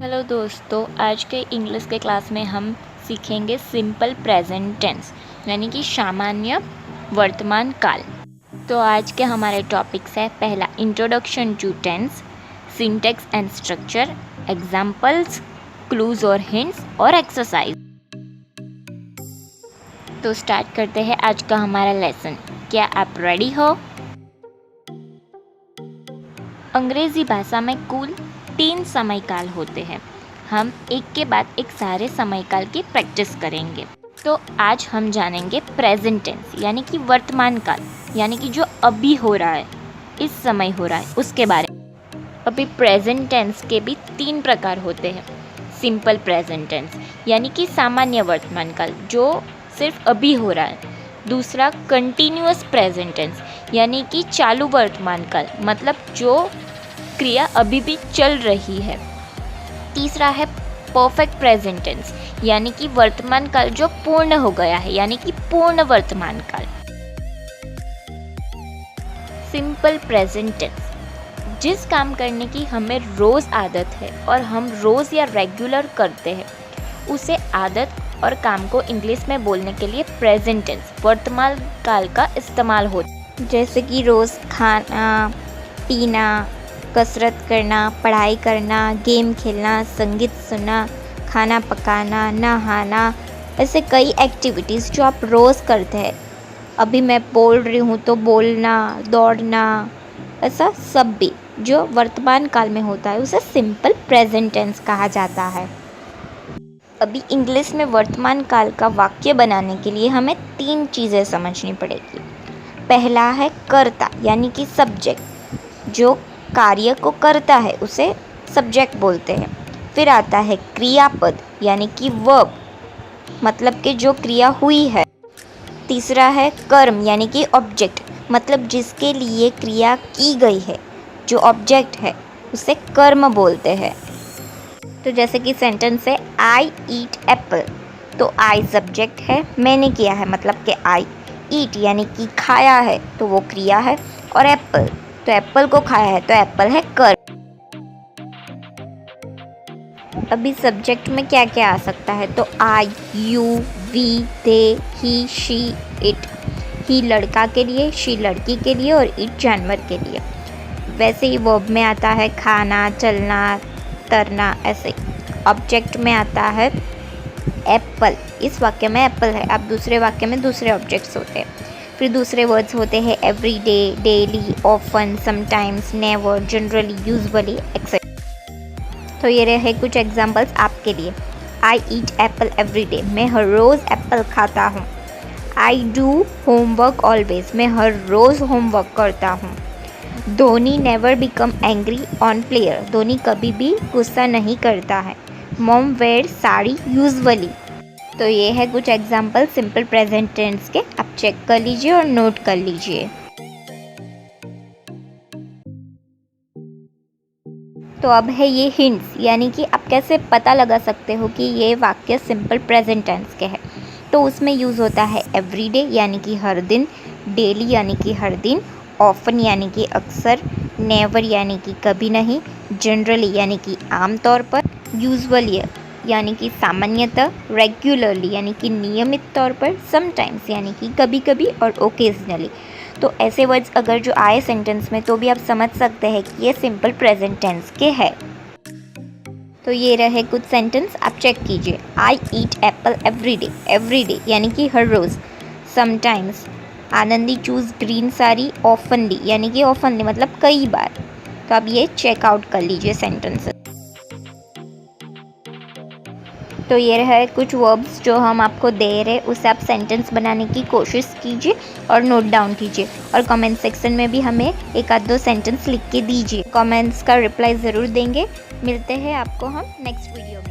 Hello दोस्तों, आज के इंग्लिश के क्लास में हम सीखेंगे सिंपल प्रेजेंट टेंस यानी कि सामान्य वर्तमान काल। तो आज के हमारे टॉपिक्स है पहला introduction to tense, syntax and structure, examples, clues और हिंट्स और एक्सरसाइज। तो स्टार्ट करते हैं आज का हमारा लेसन। क्या आप रेडी हो? अंग्रेजी भाषा में कुल 3 समयकाल होते हैं। हम एक के बाद एक सारे समयकाल की प्रैक्टिस करेंगे। तो आज हम जानेंगे प्रेजेंट टेंस यानी कि वर्तमान काल, यानी कि जो अभी हो रहा है, इस समय हो रहा है, उसके बारे में। अभी प्रेजेंट टेंस के भी 3 प्रकार होते हैं। सिंपल प्रेजेंट टेंस यानी कि सामान्य वर्तमान काल, जो सिर्फ अभी हो रहा है। दूसरा कंटिन्यूअस प्रेजेंट टेंस यानी कि चालू वर्तमान काल, मतलब जो क्रिया अभी भी चल रही है। तीसरा है परफेक्ट प्रेजेंट टेंस यानी कि वर्तमान काल जो पूर्ण हो गया है, यानी कि पूर्ण वर्तमान काल। सिंपल प्रेजेंट टेंस, जिस काम करने की हमें रोज आदत है और हम रोज या रेगुलर करते हैं, उसे आदत और काम को इंग्लिश में बोलने के लिए प्रेजेंट टेंस वर्तमान काल का इस्तेमाल होता है। जैसे कि रोज खाना पीना, कसरत करना, पढ़ाई करना, गेम खेलना, संगीत सुनना, खाना पकाना, नहाना, ऐसे कई एक्टिविटीज़ जो आप रोज़ करते हैं। अभी मैं बोल रही हूँ तो बोलना, दौड़ना, ऐसा सब भी जो वर्तमान काल में होता है उसे सिंपल प्रेजेंट टेंस कहा जाता है। अभी इंग्लिश में वर्तमान काल का वाक्य बनाने के लिए हमें 3 चीज़ें समझनी पड़ेगी। पहला है कर्ता यानी कि सब्जेक्ट, जो कार्य को करता है उसे सब्जेक्ट बोलते हैं। फिर आता है क्रियापद यानी कि वर्ब, मतलब कि जो क्रिया हुई है। तीसरा है कर्म यानी कि ऑब्जेक्ट, मतलब जिसके लिए क्रिया की गई है, जो ऑब्जेक्ट है उसे कर्म बोलते हैं। तो जैसे कि सेंटेंस है आई ईट एप्पल, तो आई सब्जेक्ट है, मैंने किया है मतलब कि आई। ईट यानी कि खाया है, तो वो क्रिया है। और एप्पल, तो एप्पल को खाया है, तो एप्पल है कर्म। अभी सब्जेक्ट में क्या क्या आ सकता है, तो I, you, we, they, he, she, it. He लड़का के लिए, शी लड़की के लिए और इट जानवर के लिए। वैसे ही वर्ब में आता है खाना, चलना, तरना, ऐसे। ऑब्जेक्ट में आता है एप्पल, इस वाक्य में एप्पल है, अब दूसरे वाक्य में दूसरे ऑब्जेक्ट्स होते हैं। फिर दूसरे वर्ड्स होते हैं every day, daily, often, sometimes, never, generally, usually, etcetera. तो ये रहे कुछ एग्जांपल्स आपके लिए। आई ईट एप्पल एवरी डे, मैं हर रोज़ एप्पल खाता हूँ। आई डू होमवर्क ऑलवेज, मैं हर रोज़ होमवर्क करता हूँ। Dhoni never become angry on player, Dhoni कभी भी गुस्सा नहीं करता है। Mom wear sari usually. तो ये है कुछ एग्जाम्पल सिंपल प्रेजेंट टेंस के, आप चेक कर लीजिए और नोट कर लीजिए। तो अब है ये हिंट्स, यानी कि आप कैसे पता लगा सकते हो कि ये वाक्य सिंपल प्रेजेंट टेंस के है। तो उसमें यूज़ होता है एवरीडे यानी कि हर दिन, डेली यानी कि हर दिन, ऑफन यानी कि अक्सर, नेवर यानी कि कभी नहीं, जनरली यानी कि आम तौर पर, यूजुअली यानी कि सामान्यतः, रेगुलरली यानी कि नियमित तौर पर, समटाइम्स यानी कि कभी कभी और ओकेजनली। तो ऐसे वर्ड्स अगर जो आए सेंटेंस में तो भी आप समझ सकते हैं कि ये सिंपल प्रेजेंट टेंस के है। तो ये रहे कुछ सेंटेंस, आप चेक कीजिए। I eat apple every day यानी कि हर रोज़। Sometimes, Anandi choose green sari oftenly यानी कि ऑफनली मतलब कई बार। तो आप ये चेक आउट कर लीजिए सेंटेंस। तो ये रहे कुछ वर्ब्स जो हम आपको दे रहे, उसे आप सेंटेंस बनाने की कोशिश कीजिए और नोट डाउन कीजिए। और कमेंट सेक्शन में भी हमें 1-2 सेंटेंस लिख के दीजिए। कमेंट्स का रिप्लाई ज़रूर देंगे। मिलते हैं आपको हम नेक्स्ट वीडियो में।